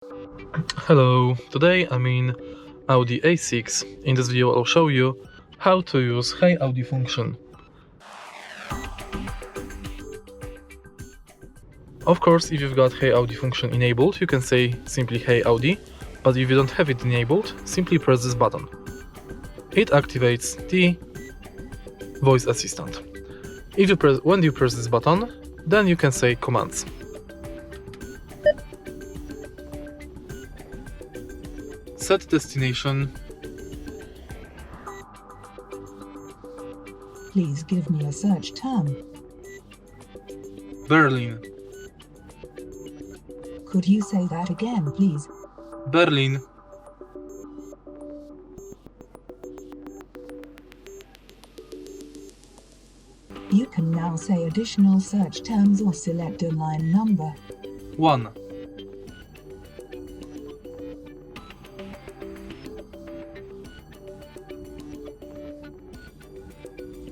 Hello, today I'm in Audi A6. In this video I'll show you how to use Hey Audi function. Of course, if you've got Hey Audi function enabled, you can say simply Hey Audi, but if you don't have it enabled, simply press this button. It activates the voice assistant. When you press this button, then you can say commands. Set destination. Please give me a search term. Berlin. Could you say that again, please? Berlin. You can now say additional search terms or select a line number. 1.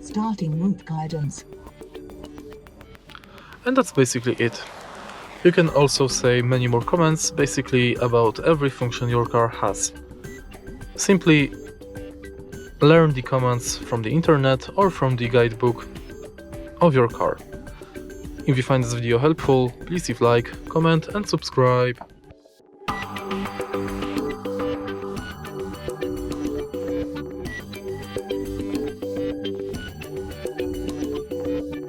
Starting route guidance. And that's basically it. You can also say many more comments, basically about every function your car has. Simply learn the commands from the internet or from the guidebook of your car. If you find this video helpful, please leave like, comment and subscribe.